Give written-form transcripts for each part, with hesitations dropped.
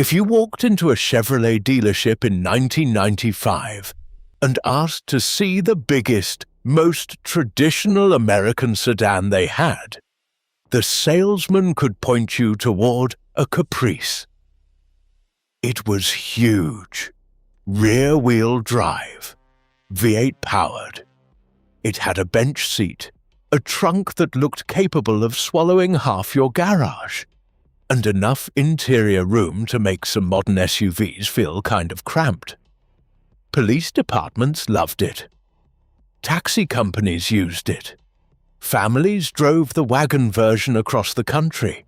If you walked into a Chevrolet dealership in 1995 and asked to see the biggest, most traditional American sedan they had, the salesman could point you toward a Caprice. It was huge, rear-wheel drive, V8 powered. It had a bench seat, a trunk that looked capable of swallowing half your garage, and enough interior room to make some modern SUVs feel kind of cramped. Police departments loved it. Taxi companies used it. Families drove the wagon version across the country.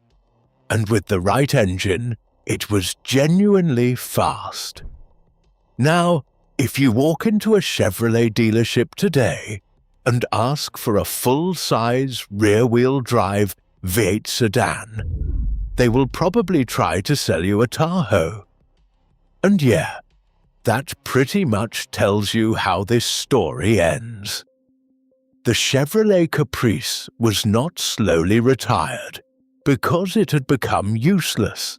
And with the right engine, it was genuinely fast. Now, if you walk into a Chevrolet dealership today and ask for a full-size rear-wheel drive V8 sedan, they will probably try to sell you a Tahoe. And yeah, that pretty much tells you how this story ends. The Chevrolet Caprice was not slowly retired because it had become useless.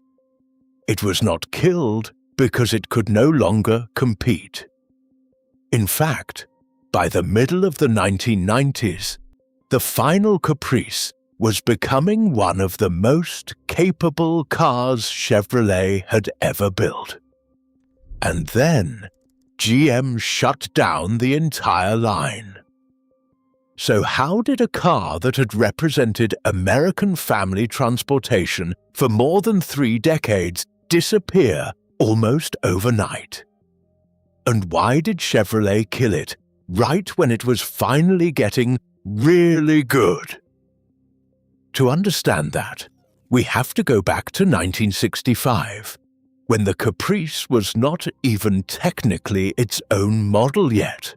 It was not killed because it could no longer compete. In fact, by the middle of the 1990s, the final Caprice was becoming one of the most capable cars Chevrolet had ever built. And then, GM shut down the entire line. So how did a car that had represented American family transportation for more than 3 decades disappear almost overnight? And why did Chevrolet kill it right when it was finally getting really good? To understand that, we have to go back to 1965, when the Caprice was not even technically its own model yet.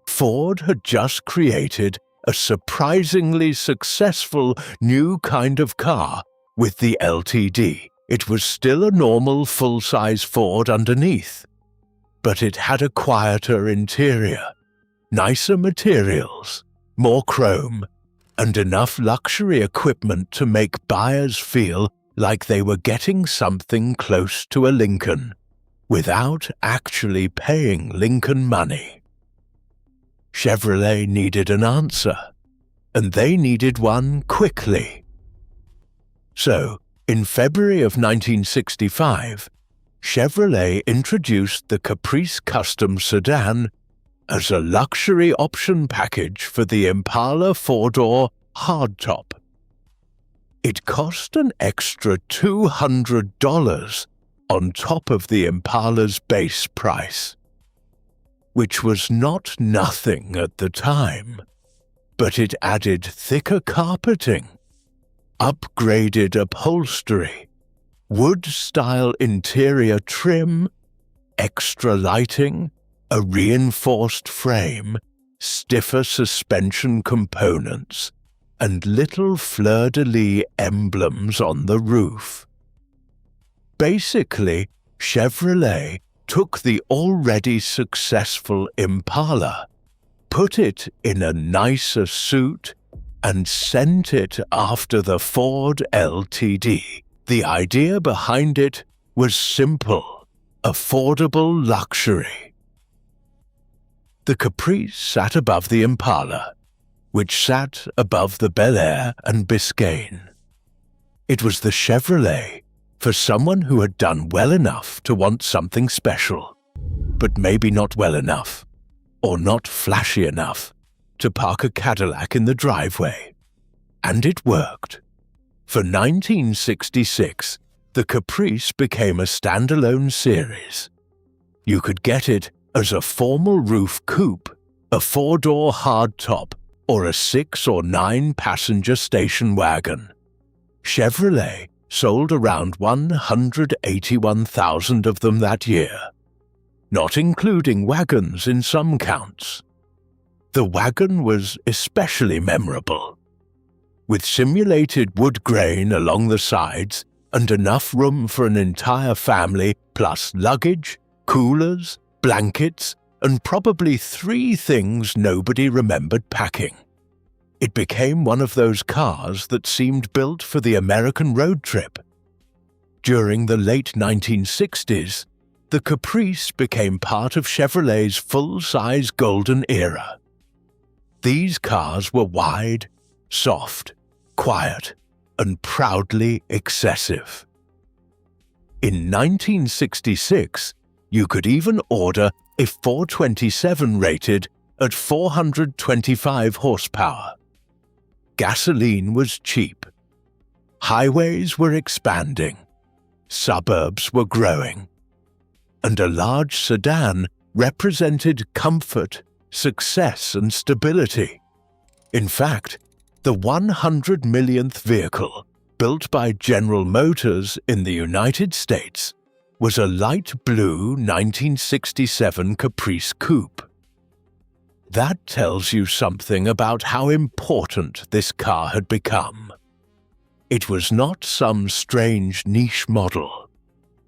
Ford had just created a surprisingly successful new kind of car with the LTD. It was still a normal full-size Ford underneath, but it had a quieter interior, nicer materials, more chrome, and enough luxury equipment to make buyers feel like they were getting something close to a Lincoln, without actually paying Lincoln money. Chevrolet needed an answer, and they needed one quickly. So, in February of 1965, Chevrolet introduced the Caprice Custom Sedan as a luxury option package for the Impala 4-door hardtop. It cost an extra $200 on top of the Impala's base price, which was not nothing at the time, but it added thicker carpeting, upgraded upholstery, wood-style interior trim, extra lighting, a reinforced frame, stiffer suspension components, and little fleur-de-lis emblems on the roof. Basically, Chevrolet took the already successful Impala, put it in a nicer suit, and sent it after the Ford LTD. The idea behind it was simple, affordable luxury. The Caprice sat above the Impala, which sat above the Bel Air and Biscayne. It was the Chevrolet for someone who had done well enough to want something special, but maybe not well enough, or not flashy enough, to park a Cadillac in the driveway. And it worked. For 1966, the Caprice became a standalone series. You could get it as a formal roof coupe, a 4-door hardtop, or a 6 or 9 passenger station wagon. Chevrolet sold around 181,000 of them that year, not including wagons in some counts. The wagon was especially memorable. With simulated wood grain along the sides and enough room for an entire family, plus luggage, coolers, blankets, and probably 3 things nobody remembered packing. It became one of those cars that seemed built for the American road trip. During the late 1960s, the Caprice became part of Chevrolet's full-size golden era. These cars were wide, soft, quiet, and proudly excessive. In 1966, you could even order a 427 rated at 425 horsepower. Gasoline was cheap. Highways were expanding. Suburbs were growing. And a large sedan represented comfort, success, and stability. In fact, the 100 millionth vehicle, built by General Motors in the United States, was a light blue 1967 Caprice coupe. That tells you something about how important this car had become. It was not some strange niche model.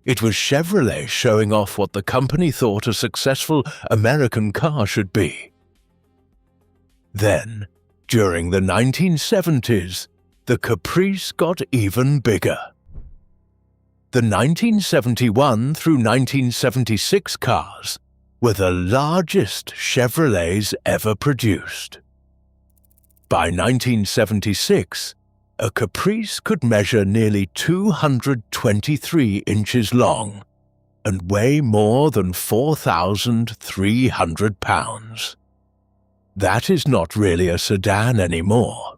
It was Chevrolet showing off what the company thought a successful American car should be. Then, during the 1970s, the Caprice got even bigger. The 1971 through 1976 cars were the largest Chevrolets ever produced. By 1976, a Caprice could measure nearly 223 inches long and weigh more than 4,300 pounds. That is not really a sedan anymore.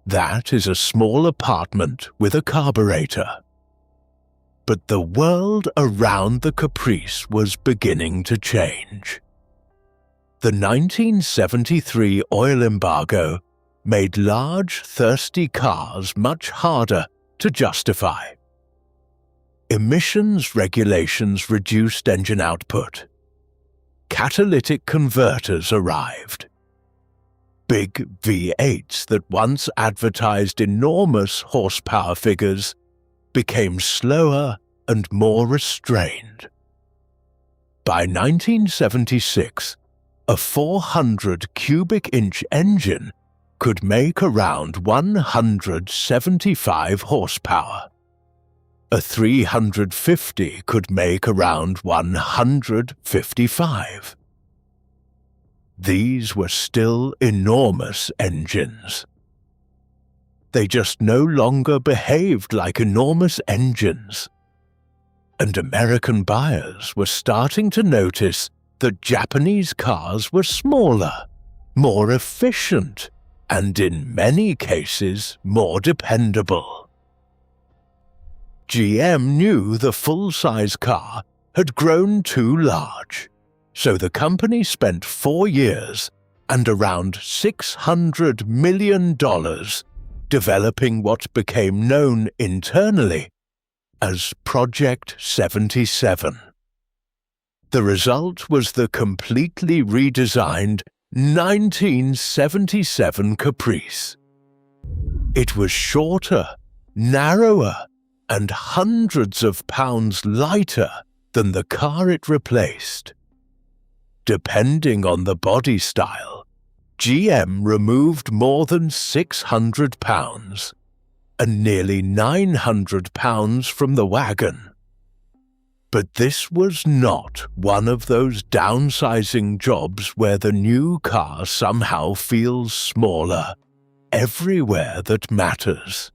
That is a small apartment with a carburetor. But the world around the Caprice was beginning to change. The 1973 oil embargo made large, thirsty cars much harder to justify. Emissions regulations reduced engine output. Catalytic converters arrived. Big V8s that once advertised enormous horsepower figures became slower and more restrained. By 1976, a 400 cubic inch engine could make around 175 horsepower. A 350 could make around 155. These were still enormous engines. They just no longer behaved like enormous engines. And American buyers were starting to notice that Japanese cars were smaller, more efficient, and in many cases more dependable. GM knew the full-size car had grown too large, so the company spent 4 years and around $600 million developing what became known internally as Project 77. The result was the completely redesigned 1977 Caprice. It was shorter, narrower, and hundreds of pounds lighter than the car it replaced. Depending on the body style, GM removed more than 600 pounds and nearly 900 pounds from the wagon. But this was not one of those downsizing jobs where the new car somehow feels smaller everywhere that matters.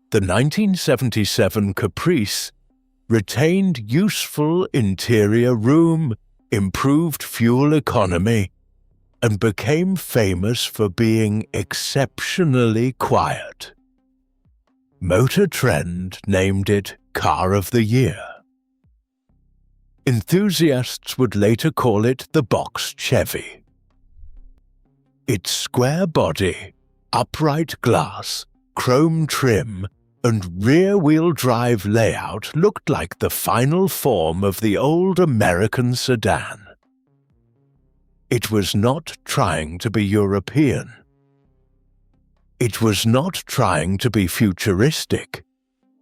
The 1977 Caprice retained useful interior room, improved fuel economy, and became famous for being exceptionally quiet. Motor Trend named it Car of the Year. Enthusiasts would later call it the box Chevy. Its square body, upright glass, chrome trim, and rear-wheel drive layout looked like the final form of the old American sedan. It was not trying to be European. It was not trying to be futuristic.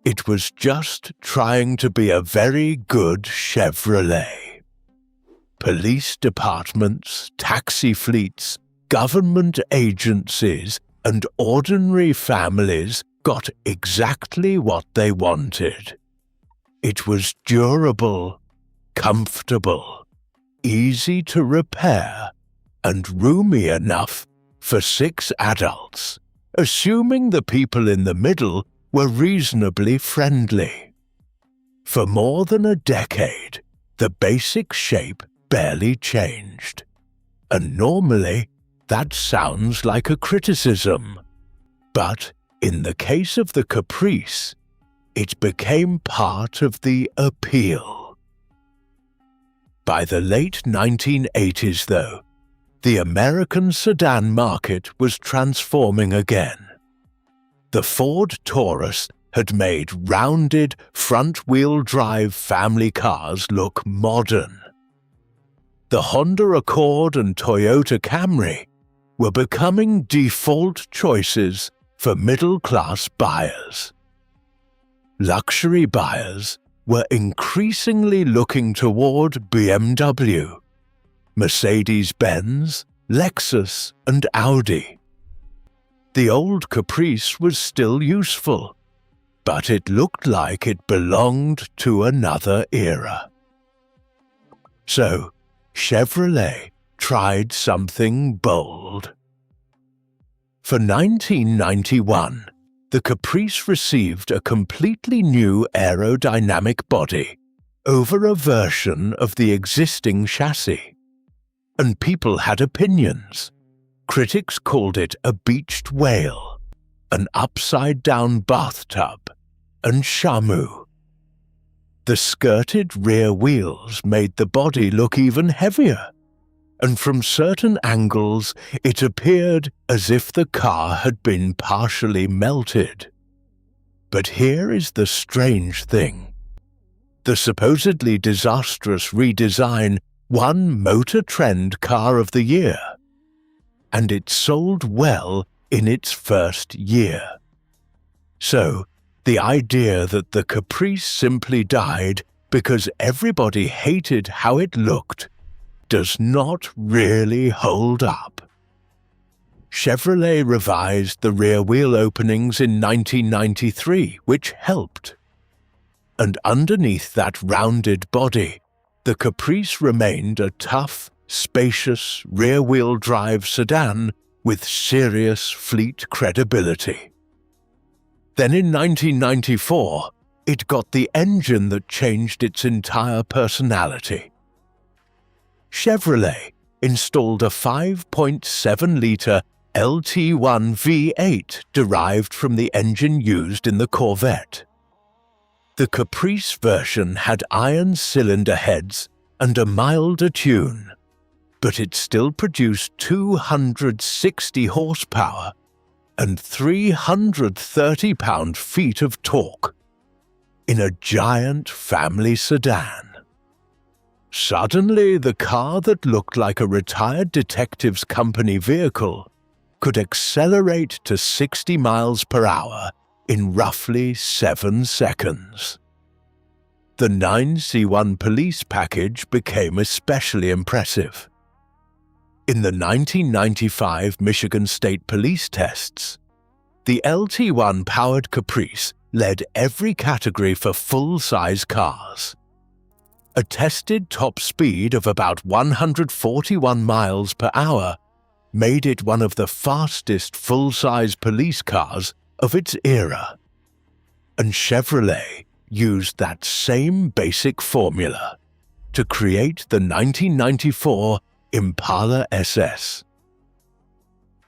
It was just trying to be a very good Chevrolet. Police departments, taxi fleets, government agencies, and ordinary families got exactly what they wanted. It was durable, comfortable, easy to repair, and roomy enough for 6 adults, assuming the people in the middle were reasonably friendly. For more than a decade, the basic shape barely changed. And normally, that sounds like a criticism. But in the case of the Caprice, it became part of the appeal. By the late 1980s, though, the American sedan market was transforming again. The Ford Taurus had made rounded front-wheel drive family cars look modern. The Honda Accord and Toyota Camry were becoming default choices for middle-class buyers. Luxury buyers were increasingly looking toward BMW, Mercedes-Benz, Lexus, and Audi. The old Caprice was still useful, but it looked like it belonged to another era. So, Chevrolet tried something bold. For 1991, the Caprice received a completely new aerodynamic body over a version of the existing chassis. And people had opinions. Critics called it a beached whale, an upside-down bathtub, and shamu. The skirted rear wheels made the body look even heavier, and from certain angles it appeared as if the car had been partially melted. But here is the strange thing. The supposedly disastrous redesign won Motor Trend Car of the Year, and it sold well in its first year. So, the idea that the Caprice simply died because everybody hated how it looked does not really hold up. Chevrolet revised the rear wheel openings in 1993, which helped. And underneath that rounded body, the Caprice remained a tough, spacious rear-wheel drive sedan with serious fleet credibility. Then in 1994, it got the engine that changed its entire personality. Chevrolet installed a 5.7-litre LT1 V8 derived from the engine used in the Corvette. The Caprice version had iron cylinder heads and a milder tune, but it still produced 260 horsepower and 330 pound-feet of torque in a giant family sedan. Suddenly, the car that looked like a retired detective's company vehicle could accelerate to 60 miles per hour in roughly 7 seconds. The 9C1 police package became especially impressive. In the 1995 Michigan State Police tests, the LT1 powered Caprice led every category for full-size cars. A tested top speed of about 141 miles per hour made it one of the fastest full-size police cars of its era. And Chevrolet used that same basic formula to create the 1994 Impala SS.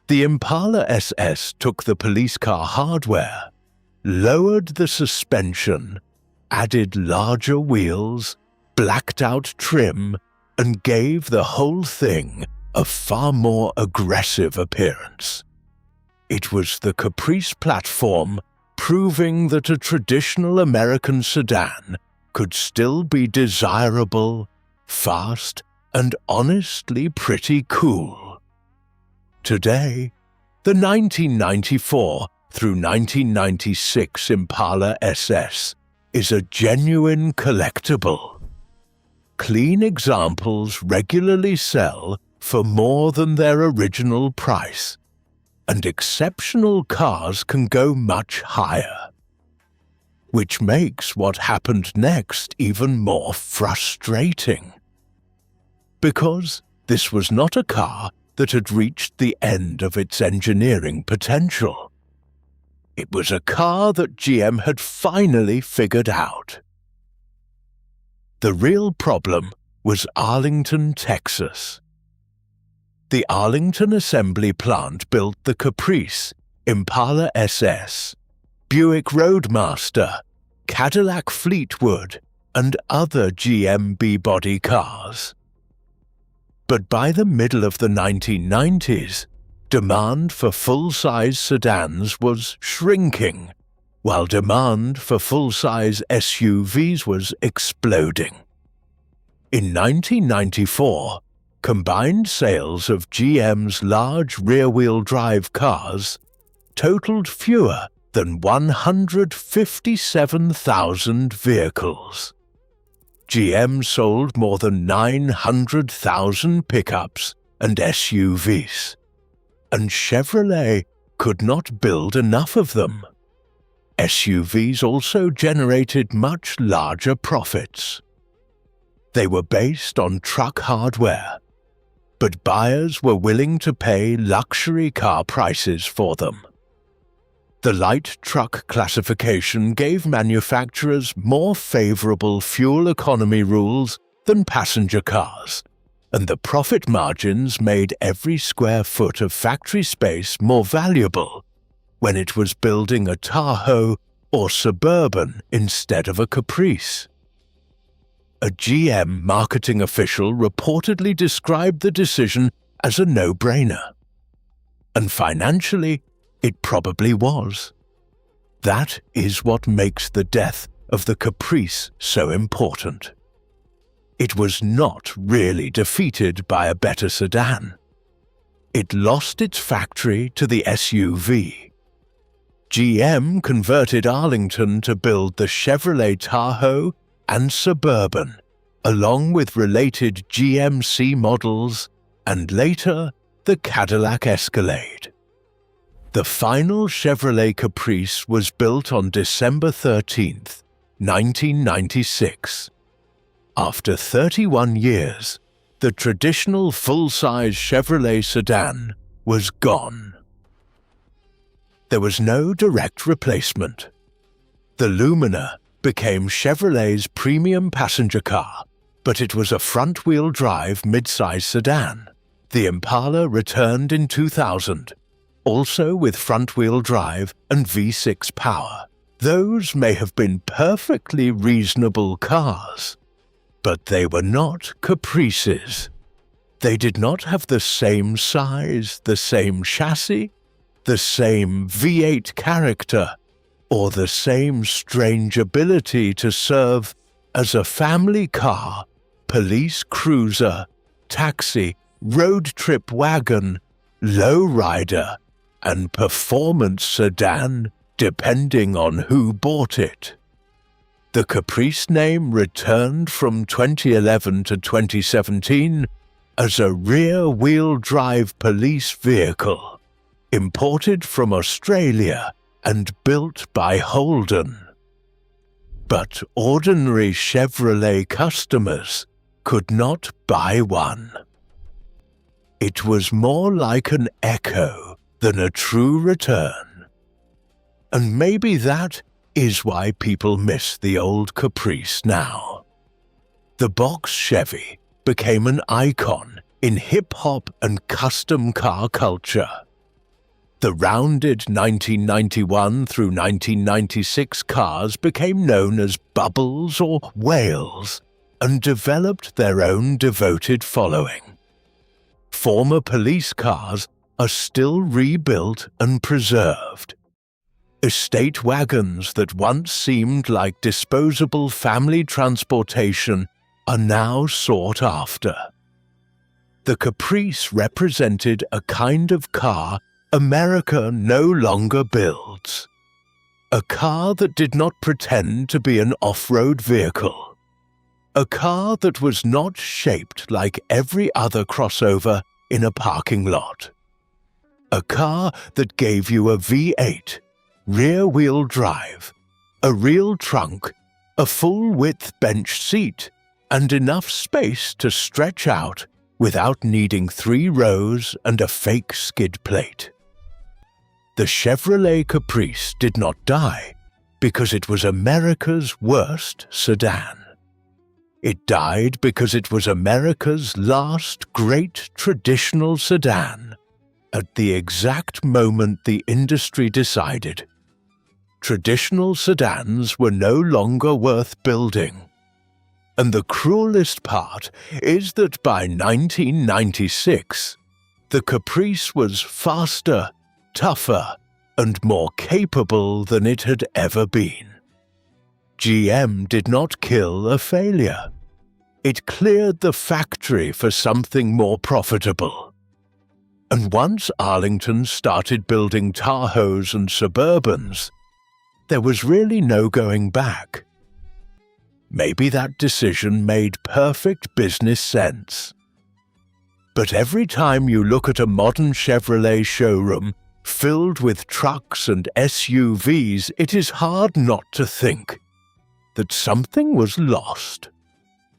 The Impala SS took the police car hardware, lowered the suspension, added larger wheels, blacked out trim, and gave the whole thing a far more aggressive appearance. It was the Caprice platform proving that a traditional American sedan could still be desirable, fast, and honestly pretty cool. Today, the 1994 through 1996 Impala SS is a genuine collectible. Clean examples regularly sell for more than their original price, and exceptional cars can go much higher. Which makes what happened next even more frustrating. Because this was not a car that had reached the end of its engineering potential. It was a car that GM had finally figured out. The real problem was Arlington, Texas. The Arlington assembly plant built the Caprice, Impala SS, Buick Roadmaster, Cadillac Fleetwood, and other GM B-body cars. But by the middle of the 1990s, demand for full-size sedans was shrinking, while demand for full-size SUVs was exploding. In 1994, combined sales of GM's large rear-wheel drive cars totaled fewer than 157,000 vehicles. GM sold more than 900,000 pickups and SUVs, and Chevrolet could not build enough of them. SUVs also generated much larger profits. They were based on truck hardware, but buyers were willing to pay luxury car prices for them. The light truck classification gave manufacturers more favorable fuel economy rules than passenger cars, and the profit margins made every square foot of factory space more valuable when it was building a Tahoe or Suburban instead of a Caprice. A GM marketing official reportedly described the decision as a no-brainer. And financially, it probably was. That is what makes the death of the Caprice so important. It was not really defeated by a better sedan. It lost its factory to the SUV. GM converted Arlington to build the Chevrolet Tahoe and Suburban, along with related GMC models, and later the Cadillac Escalade. The final Chevrolet Caprice was built on December 13, 1996. After 31 years, the traditional full-size Chevrolet sedan was gone. There was no direct replacement. The Lumina became Chevrolet's premium passenger car, but it was a front-wheel drive mid-size sedan. The Impala returned in 2000, also with front-wheel drive and V6 power. Those may have been perfectly reasonable cars, but they were not Caprices. They did not have the same size, the same chassis, the same V8 character, or the same strange ability to serve as a family car, police cruiser, taxi, road trip wagon, lowrider, and performance sedan, depending on who bought it. The Caprice name returned from 2011 to 2017 as a rear-wheel drive police vehicle, imported from Australia and built by Holden. But ordinary Chevrolet customers could not buy one. It was more like an echo than a true return. And maybe that is why people miss the old Caprice now. The box Chevy became an icon in hip-hop and custom car culture. The rounded 1991 through 1996 cars became known as Bubbles or Whales and developed their own devoted following. Former police cars are still rebuilt and preserved. Estate wagons that once seemed like disposable family transportation are now sought after. The Caprice represented a kind of car America no longer builds. A car that did not pretend to be an off-road vehicle. A car that was not shaped like every other crossover in a parking lot. A car that gave you a V8, rear-wheel drive, a real trunk, a full-width bench seat, and enough space to stretch out without needing 3 rows and a fake skid plate. The Chevrolet Caprice did not die because it was America's worst sedan. It died because it was America's last great traditional sedan at the exact moment the industry decided traditional sedans were no longer worth building. And the cruelest part is that by 1996, the Caprice was faster, tougher, and more capable than it had ever been. GM did not kill a failure. It cleared the factory for something more profitable. And once Arlington started building Tahoes and Suburbans, there was really no going back. Maybe that decision made perfect business sense. But every time you look at a modern Chevrolet showroom filled with trucks and SUVs, it is hard not to think that something was lost.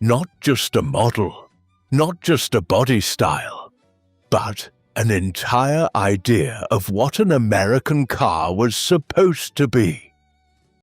Not just a model, not just a body style, but an entire idea of what an American car was supposed to be.